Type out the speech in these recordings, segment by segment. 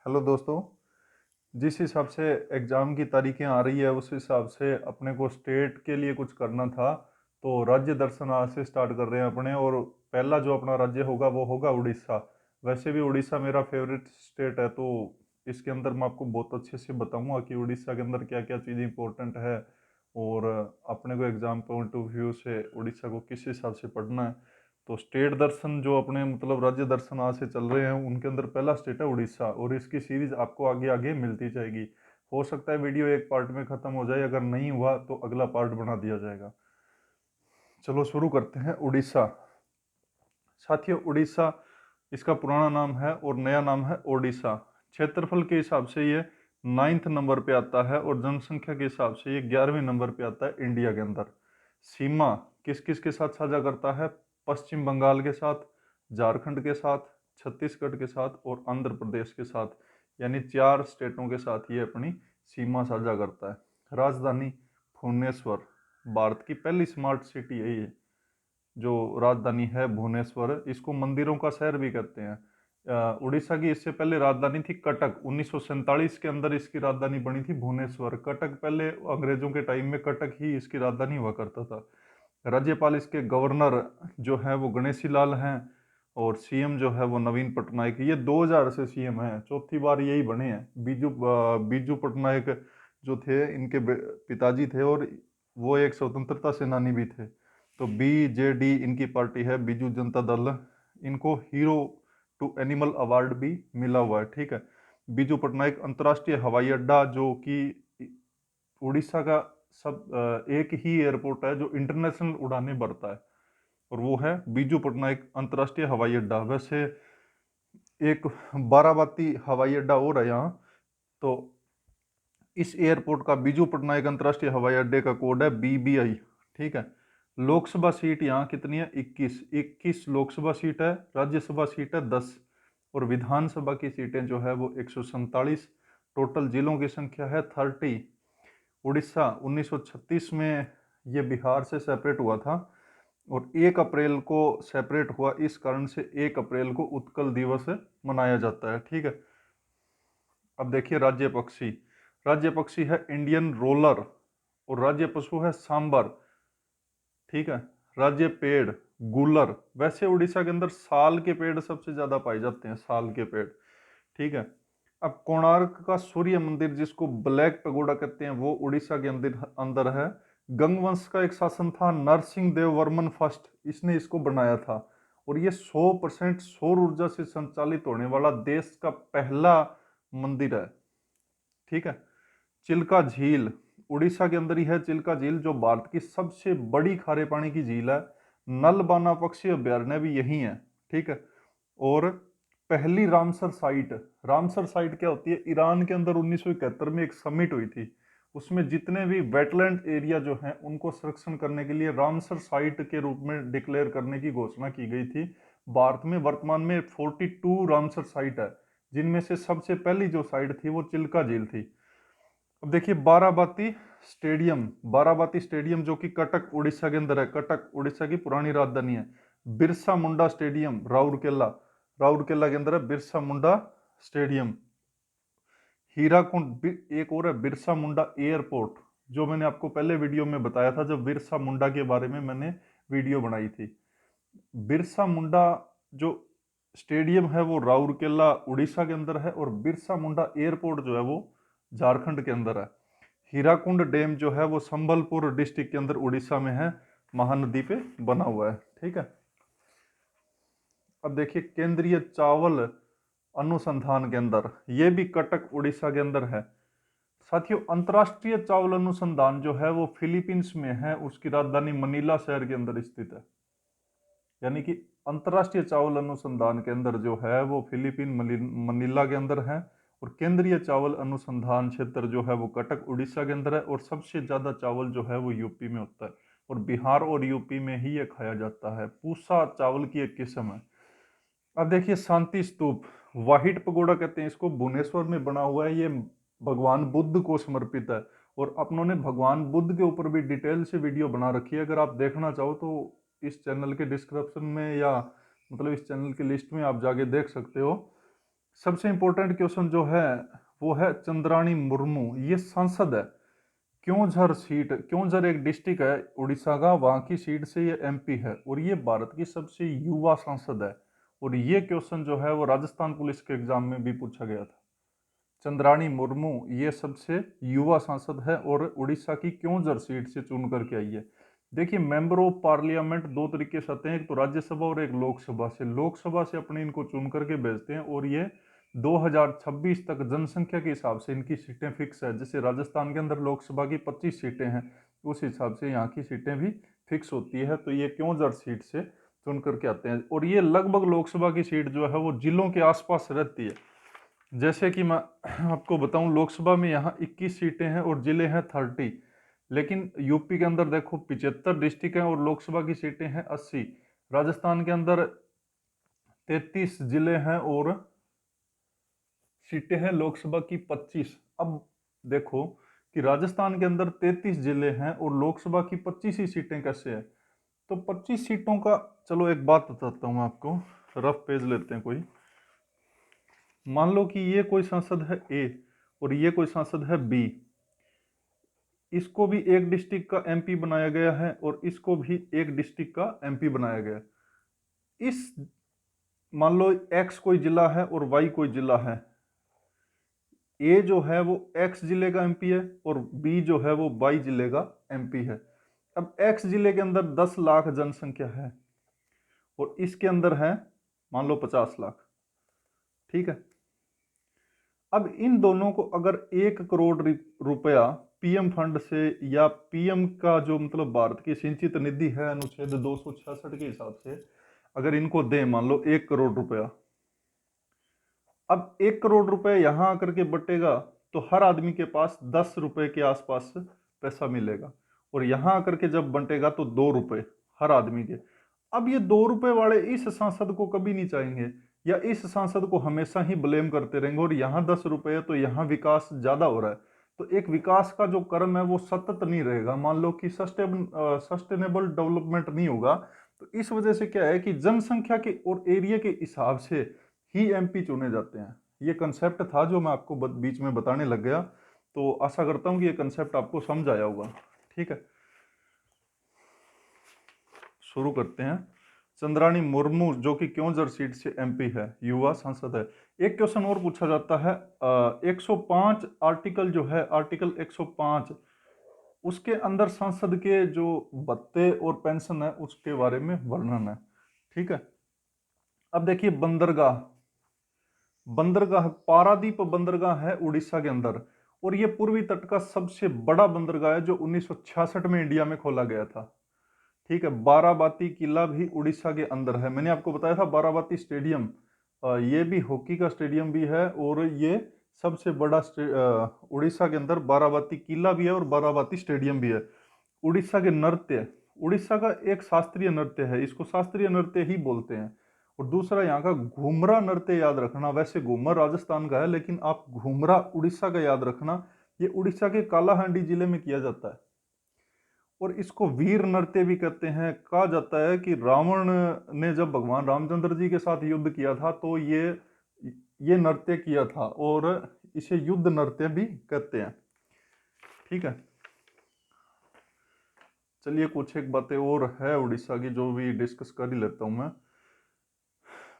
Hello दोस्तों। जिस हिसाब से एग्ज़ाम की तारीखें आ रही है उस हिसाब से अपने को स्टेट के लिए कुछ करना था, तो राज्य दर्शन आज से स्टार्ट कर रहे हैं अपने। और पहला जो अपना राज्य होगा वो होगा उड़ीसा। वैसे भी उड़ीसा मेरा फेवरेट स्टेट है, तो इसके अंदर मैं आपको बहुत अच्छे से बताऊंगा कि उड़ीसा के अंदर क्या क्या चीज़ें इंपॉर्टेंट है और अपने को एग्ज़ाम पॉइंट ऑफ व्यू से उड़ीसा को किस हिसाब से पढ़ना है। तो स्टेट दर्शन जो अपने मतलब राज्य दर्शन आज से चल रहे हैं उनके अंदर पहला स्टेट है उड़ीसा, और इसकी सीरीज आपको आगे आगे मिलती जाएगी। हो सकता है वीडियो एक पार्ट में खत्म हो जाए, अगर नहीं हुआ तो अगला पार्ट बना दिया जाएगा। चलो शुरू करते हैं। उड़ीसा, साथियों उड़ीसा इसका पुराना नाम है और नया नाम है ओडिशा। क्षेत्रफल के हिसाब से ये 9th नंबर पे आता है और जनसंख्या के हिसाब से ये 11वें नंबर पे आता है इंडिया के अंदर। सीमा किस किस के साथ साझा करता है? पश्चिम बंगाल के साथ, झारखंड के साथ, छत्तीसगढ़ के साथ और आंध्र प्रदेश के साथ, यानी 4 स्टेटों के साथ ये अपनी सीमा साझा करता है। राजधानी भुवनेश्वर, भारत की पहली स्मार्ट सिटी है ये जो राजधानी है भुवनेश्वर। इसको मंदिरों का शहर भी कहते हैं। उड़ीसा की इससे पहले राजधानी थी कटक। 1947 के अंदर इसकी राजधानी बनी थी भुवनेश्वर। कटक पहले अंग्रेजों के टाइम में कटक ही इसकी राजधानी हुआ करता था। राज्यपाल इसके गवर्नर जो है वो गणेशी लाल हैं और सीएम जो है वो नवीन पटनायक। ये 2000 से सीएम हैं, चौथी बार यही बने हैं। बीजू पटनायक जो थे इनके पिताजी थे और वो एक स्वतंत्रता सेनानी भी थे। तो बीजेडी इनकी पार्टी है, बीजू जनता दल। इनको हीरो टू एनिमल अवार्ड भी मिला हुआ है। ठीक है। बीजू पटनायक अंतर्राष्ट्रीय हवाई अड्डा जो कि उड़ीसा का एक ही एयरपोर्ट है जो इंटरनेशनल उड़ानें भरता है, और वो है बीजू पटनायक अंतर्राष्ट्रीय हवाई अड्डा। वैसे एक बाराबाती हवाई अड्डा और है यहाँ। तो इस एयरपोर्ट का बीजू पटनायक अंतर्राष्ट्रीय हवाई अड्डे का कोड है BBI। ठीक है। लोकसभा सीट यहाँ कितनी है? 21 लोकसभा सीट है। राज्यसभा सीट है 10 और विधानसभा की सीटें जो है वो 147। टोटल जिलों की संख्या है 30। उड़ीसा 1936 में ये बिहार से सेपरेट हुआ था और 1 अप्रैल को सेपरेट हुआ, इस कारण से 1 अप्रैल को उत्कल दिवस मनाया जाता है। ठीक है। अब देखिए राज्य पक्षी। राज्य पक्षी है इंडियन रोलर और राज्य पशु है सांबर। ठीक है। राज्य पेड़ गूलर। वैसे उड़ीसा के अंदर साल के पेड़ सबसे ज्यादा पाए जाते हैं, साल के पेड़। ठीक है। अब कोणार्क का सूर्य मंदिर जिसको ब्लैक पगोडा कहते हैं वो उड़ीसा के अंदर अंदर है। गंगवंश का एक शासन था नरसिंह देव वर्मन फर्स्ट, इसने इसको बनाया था। और ये 100% सौर ऊर्जा से संचालित होने वाला देश का पहला मंदिर है। ठीक है। चिल्का झील उड़ीसा के अंदर ही है। चिल्का झील जो भारत की सबसे बड़ी खारे पानी की झील है। नलबाना पक्षी अभ्यारण्य भी यही है। ठीक है। और पहली रामसर साइट, रामसर साइट क्या होती है? ईरान के अंदर 1971 में एक समिट हुई थी, उसमें जितने भी वेटलैंड एरिया जो हैं उनको संरक्षण करने के लिए रामसर साइट के रूप में डिक्लेयर करने की घोषणा की गई थी। भारत में वर्तमान में 42 रामसर साइट है, जिनमें से सबसे पहली जो साइट थी वो चिल्का झील थी। अब देखिए बाराबाती स्टेडियम, बाराबाती स्टेडियम जो कि कटक उड़ीसा के अंदर है। कटक उड़ीसा की पुरानी राजधानी है। बिरसा मुंडा स्टेडियम राउरकेला, राउरकेला के अंदर है बिरसा मुंडा स्टेडियम। हीराकुंड एक और है बिरसा मुंडा एयरपोर्ट, जो मैंने आपको पहले वीडियो में बताया था जब बिरसा मुंडा के बारे में मैंने वीडियो बनाई थी। बिरसा मुंडा जो स्टेडियम है वो राउरकेला उड़ीसा के अंदर है और बिरसा मुंडा एयरपोर्ट जो है वो झारखंड के अंदर है। हीराकुंड डैम जो है वो संबलपुर डिस्ट्रिक्ट के अंदर उड़ीसा में है, महानदी पे बना हुआ है। ठीक है। अब देखिए केंद्रीय चावल अनुसंधान केंद्र, ये भी कटक उड़ीसा के अंदर है। साथियों अंतर्राष्ट्रीय चावल अनुसंधान जो है वो फिलीपींस में है, उसकी राजधानी मनीला शहर के अंदर स्थित है। यानी कि अंतर्राष्ट्रीय चावल अनुसंधान केंद्र जो है वो फिलीपीन मनीला के अंदर है। और केंद्रीय चावल अनुसंधान क्षेत्र जो है वो कटक उड़ीसा के अंदर है। और सबसे ज्यादा चावल जो है वो यूपी में होता है और बिहार और यूपी में ही ये खाया जाता है। पूसा चावल की एक किस्म है। अब देखिए शांति स्तूप, वाहिट पगोड़ा कहते हैं इसको, भुवनेश्वर में बना हुआ है। ये भगवान बुद्ध को समर्पित है और अपनों ने भगवान बुद्ध के ऊपर भी डिटेल से वीडियो बना रखी है। अगर आप देखना चाहो तो इस चैनल के डिस्क्रिप्शन में या मतलब इस चैनल की लिस्ट में आप जाके देख सकते हो। सबसे इंपॉर्टेंट क्वेश्चन जो है वो है चंद्राणी मुर्मू, ये सांसद है। क्योंझर सीट, क्योंझर एक डिस्ट्रिक्ट है उड़ीसा का, वहां की सीट से ये एमपी है और ये भारत की सबसे युवा सांसद है। और ये क्वेश्चन जो है वो राजस्थान पुलिस के एग्जाम में भी पूछा गया था। चंद्राणी मुर्मू ये सबसे युवा सांसद है और उड़ीसा की क्योंझर सीट से चुन करके आई है। देखिए, मेंबर ऑफ पार्लियामेंट दो तरीके से आते हैं, एक तो राज्यसभा और एक लोकसभा से। लोकसभा से अपने इनको चुन करके भेजते हैं और ये 2026 तक जनसंख्या के हिसाब से इनकी सीटें फिक्स है। जैसे राजस्थान के अंदर लोकसभा की 25 सीटें हैं, उस हिसाब से यहाँ की सीटें भी फिक्स होती है। तो ये क्योंझर सीट से चुन करके आते हैं और ये लगभग लोकसभा की सीट जो है वो जिलों के आसपास रहती है। जैसे कि मैं आपको बताऊं, लोकसभा में यहाँ 21 सीटें हैं और जिले हैं 30। लेकिन यूपी के अंदर देखो 75 डिस्ट्रिक्ट हैं और लोकसभा की सीटें हैं 80। राजस्थान के अंदर 33 जिले हैं और सीटें हैं लोकसभा की 25। अब देखो कि राजस्थान के अंदर 33 जिले हैं और लोकसभा की 25 ही सीटें कैसे हैं। तो 25 सीटों का, चलो एक बात बताता हूँ मैं आपको, रफ पेज लेते हैं कोई। मान लो कि ये कोई सांसद है ए और ये कोई सांसद है बी, इसको भी एक डिस्ट्रिक्ट का एमपी बनाया गया है और इसको भी एक डिस्ट्रिक्ट का एमपी बनाया गया है। इस, मान लो एक्स कोई जिला है और वाई कोई जिला है, ए जो है वो एक्स जिले का एमपी है और बी जो है वो वाई जिले का एमपी है। अब एक्स जिले के अंदर 10 लाख जनसंख्या है और इसके अंदर है मान लो 50 लाख, ठीक है। अब इन दोनों को अगर 1 करोड़ रुपया पीएम फंड से या पीएम का जो मतलब भारत की सिंचित निधि है अनुच्छेद 266 के हिसाब से, अगर इनको दे मान लो 1 करोड़ रुपया, अब 1 करोड़ रुपए यहां आकर के बटेगा तो हर आदमी के पास 10 रुपए के आसपास पैसा मिलेगा और यहां आकर के जब बंटेगा तो 2 रुपए हर आदमी के। अब ये 2 रुपए वाले इस सांसद को कभी नहीं चाहेंगे या इस सांसद को हमेशा ही ब्लेम करते रहेंगे और यहाँ 10 रुपए है तो यहाँ विकास ज्यादा हो रहा है। तो एक विकास का जो क्रम है वो सतत नहीं रहेगा, मान लो कि सस्टेनेबल डेवलपमेंट नहीं होगा। तो इस वजह से क्या है कि जनसंख्या के और एरिया के हिसाब से ही एमपी चुने जाते हैं। ये कंसेप्ट था जो मैं आपको बीच में बताने लग गया, तो आशा करता हूं कि ये कंसेप्ट आपको समझ आया होगा। ठीक है, शुरू करते हैं। चंद्राणी मुर्मू जो कि क्योंझर सीट से एमपी है, युवा सांसद है। एक क्वेश्चन और पूछा जाता है, 105 आर्टिकल जो है, आर्टिकल 105 उसके अंदर सांसद के जो भत्ते और पेंशन है उसके बारे में वर्णन है। ठीक है, अब देखिए बंदरगाह, बंदरगाह पारादीप बंदरगाह है उड़ीसा के अंदर और ये पूर्वी तट का सबसे बड़ा बंदरगाह है जो 1966 में इंडिया में खोला गया था। ठीक है, बाराबाती किला भी उड़ीसा के अंदर है। मैंने आपको बताया था बाराबाती स्टेडियम, ये भी हॉकी का स्टेडियम भी है और ये सबसे बड़ा उड़ीसा के अंदर बाराबाती किला भी है और बाराबाती स्टेडियम भी है। उड़ीसा के नृत्य, उड़ीसा का एक शास्त्रीय नृत्य है, इसको शास्त्रीय नृत्य ही बोलते हैं। और दूसरा यहाँ का घूमरा नृत्य याद रखना, वैसे घूमर राजस्थान का है लेकिन आप घूमरा उड़ीसा का याद रखना, ये उड़ीसा के कालाहांडी जिले में किया जाता है। और इसको वीर नृत्य भी कहते हैं। कहा जाता है कि रावण ने जब भगवान रामचंद्र जी के साथ युद्ध किया था तो ये नृत्य किया था और इसे युद्ध नृत्य भी कहते हैं। ठीक है, चलिए कुछ एक बातें और है उड़ीसा की जो भी डिस्कस कर ही लेता हूं मैं।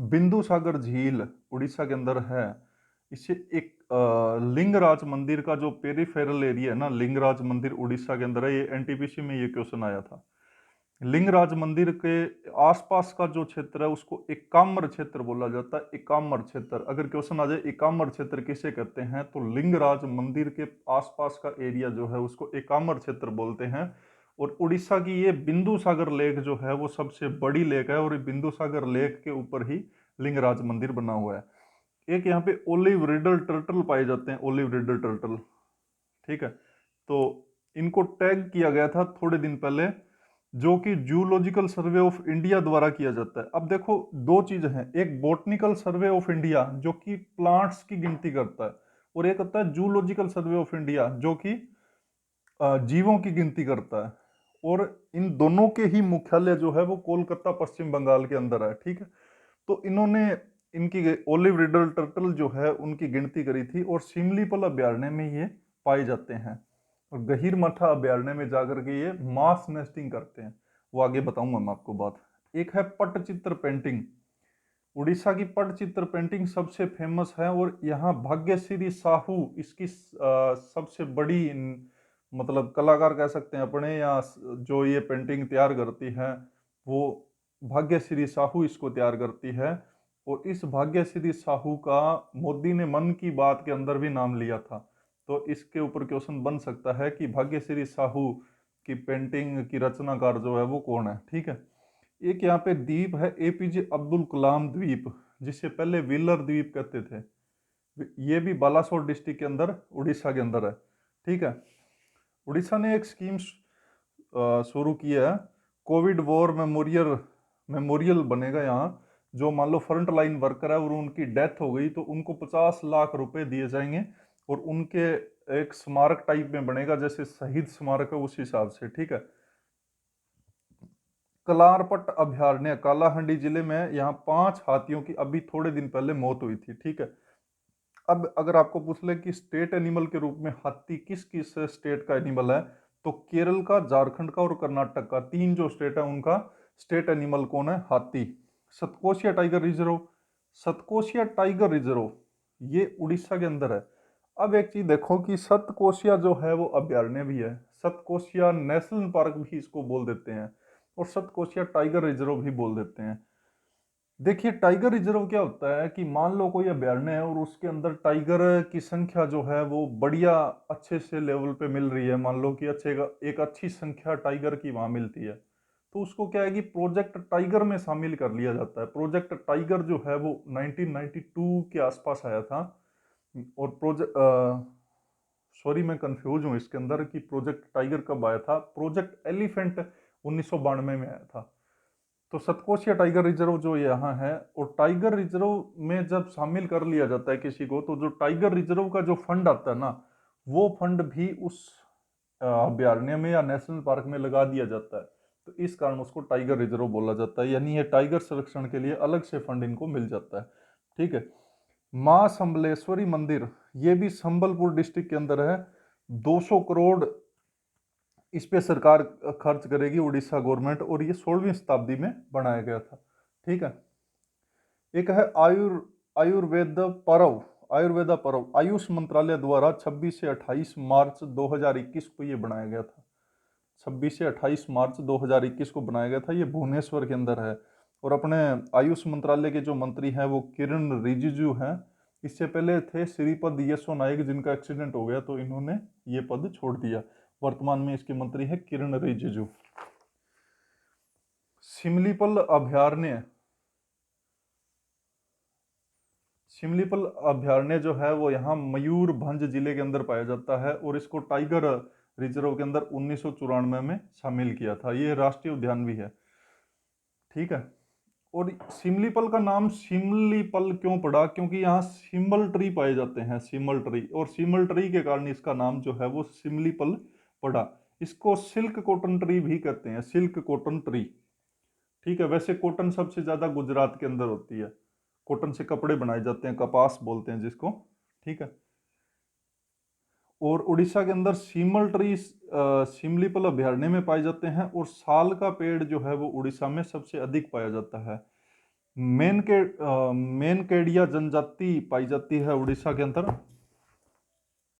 बिंदु सागर झील उड़ीसा के अंदर है। इसे एक लिंगराज मंदिर का जो पेरिफेरल एरिया है ना, लिंगराज मंदिर उड़ीसा के अंदर है। ये एनटीपीसी में ये क्वेश्चन आया था। लिंगराज मंदिर के आसपास का जो क्षेत्र है उसको एकाम्र क्षेत्र बोला जाता है। एकाम्र क्षेत्र, अगर क्वेश्चन आ जाए एकाम्र क्षेत्र किसे कहते हैं तो लिंगराज मंदिर के आसपास का एरिया जो है उसको एकाम्र क्षेत्र बोलते हैं। और उड़ीसा की ये बिंदु सागर लेक जो है वो सबसे बड़ी लेक है और बिंदु सागर लेक के ऊपर ही लिंगराज मंदिर बना हुआ है। एक यहाँ पे ओलिव रिडल टर्टल पाए जाते हैं, ओलिव रिडल टर्टल। ठीक है, तो इनको टैग किया गया था थोड़े दिन पहले, जो कि जूलॉजिकल सर्वे ऑफ इंडिया द्वारा किया जाता है। अब देखो दो चीजें हैं, एक बॉटनिकल सर्वे ऑफ इंडिया जो कि प्लांट्स की गिनती करता है और एक होता है जूलॉजिकल सर्वे ऑफ इंडिया जो कि जीवों की गिनती करता है। और इन दोनों के ही मुख्यालय जो है वो कोलकाता पश्चिम बंगाल के अंदर है। ठीक है, तो इन्होंने इनकी ओलिव रिडल टर्टल जो है उनकी गिनती करी थी, और सिमलीपल अभयारण्य में ये पाए जाते हैं। और गहीरमथा अभयारण्य में जाकर के ये मास नेस्टिंग करते हैं, वो आगे बताऊंगा मैं आपको बात। एक है पट्टचित्र पेंटिंग। उड़ीसा की पट्टचित्र पेंटिंग सबसे फेमस है, और यहाँ भाग्यश्री साहू इसकी सबसे बड़ी मतलब कलाकार कह सकते हैं अपने, या जो ये पेंटिंग तैयार करती है वो भाग्यश्री साहू इसको तैयार करती है। और इस भाग्यश्री साहू का मोदी ने मन की बात के अंदर भी नाम लिया था। तो इसके ऊपर क्वेश्चन बन सकता है कि भाग्यश्री साहू की पेंटिंग की रचनाकार जो है वो कौन है। ठीक है, एक यहाँ पे द्वीप है एपीजे अब्दुल कलाम द्वीप, जिसे पहले व्हीलर द्वीप कहते थे। ये भी बालासोर डिस्ट्रिक्ट के अंदर उड़ीसा के अंदर है। ठीक है, उड़ीसा ने एक स्कीम शुरू किया है, कोविड वॉर मेमोरियल मेमोरियल बनेगा यहाँ। जो मान लो फ्रंट लाइन वर्कर है और उनकी डेथ हो गई तो उनको 50 लाख रुपए दिए जाएंगे, और उनके एक स्मारक टाइप में बनेगा, जैसे शहीद स्मारक है उस हिसाब से। ठीक है, कलारपट अभयारण्य कालाहांडी जिले में, यहाँ 5 हाथियों की अभी थोड़े दिन पहले मौत हुई थी। ठीक है, अब अगर आपको पूछ ले कि स्टेट एनिमल के रूप में हाथी किस किस स्टेट का एनिमल है, तो केरल का, झारखंड का और कर्नाटक का, 3 जो स्टेट है उनका स्टेट एनिमल कौन है? हाथी। Satkosia tiger reserve, Satkosia tiger reserve ये उड़ीसा के अंदर है। अब एक चीज देखो कि सतकोशिया जो है वो अभयारण्य भी है, सतकोशिया नेशनल पार्क भी इसको बोल देते हैं, और सतकोशिया टाइगर रिजर्व भी बोल देते हैं। देखिए टाइगर रिजर्व क्या होता है कि मान लो कोई अभयारण्य है और उसके अंदर टाइगर की संख्या जो है वो बढ़िया अच्छे से लेवल पे मिल रही है, मान लो कि एक अच्छी संख्या टाइगर की वहां मिलती है, तो उसको क्या है कि प्रोजेक्ट टाइगर में शामिल कर लिया जाता है। प्रोजेक्ट टाइगर जो है वो 1992 के आसपास आया था। और सॉरी मैं कंफ्यूज हूँ इसके अंदर कि प्रोजेक्ट टाइगर कब आया था। प्रोजेक्ट एलिफेंट 1992 में आया था। तो सतकोशिया टाइगर रिजर्व जो यहाँ है, और टाइगर रिजर्व में जब शामिल कर लिया जाता है किसी को, तो जो टाइगर रिजर्व का जो फंड आता है ना, वो फंड भी उस अभयारण्य में या नेशनल पार्क में लगा दिया जाता है। तो इस कारण उसको टाइगर रिजर्व बोला जाता है, यानी ये टाइगर संरक्षण के लिए अलग से फंड इनको मिल जाता है। ठीक है, माँ संबलेश्वरी मंदिर, ये भी संबलपुर डिस्ट्रिक्ट के अंदर है। 200 करोड़ इस पे सरकार खर्च करेगी, उड़ीसा गवर्नमेंट, और ये 16वीं शताब्दी में बनाया गया था। ठीक है, एक है आयुर्वेद पर्व, आयुर्वेदा पर्व आयुष मंत्रालय द्वारा 26 से 28 मार्च 2021 को ये बनाया गया था। 26 से 28 मार्च 2021 को बनाया गया था, ये भुवनेश्वर के अंदर है। और अपने आयुष मंत्रालय के जो मंत्री हैं वो किरण रिजिजू हैं। इससे पहले थे श्रीपद येसो नाइक, जिनका एक्सीडेंट हो गया तो इन्होंने ये पद छोड़ दिया। वर्तमान में इसके मंत्री है किरण रिजिजू। सिमलीपल अभयारण्य, सिमलीपल अभयारण्य जो है वो यहाँ मयूरभंज जिले के अंदर पाया जाता है, और इसको टाइगर रिजर्व के अंदर 1994 में शामिल किया था। ये राष्ट्रीय उद्यान भी है। ठीक है, और सिमलीपल का नाम सिमलीपल क्यों पड़ा? क्योंकि यहाँ सिमल ट्री पाए जाते हैं, सिमल ट्री, और सिमल ट्री के कारण इसका नाम जो है वो सिमलीपल पड़ा। इसको सिल्क कॉटन ट्री भी कहते हैं, सिल्क कॉटन ट्री। ठीक है, वैसे कॉटन सबसे ज्यादा गुजरात के अंदर होती है, कॉटन से कपड़े बनाए जाते हैं, कपास बोलते हैं जिसको। ठीक है, और उड़ीसा के अंदर सीमल ट्री सिमलीपल अभयारण्य में पाए जाते हैं, और साल का पेड़ जो है वो उड़ीसा में सबसे अधिक पाया जाता है। मेनकेडिया जनजाति पाई जाती है उड़ीसा के अंदर।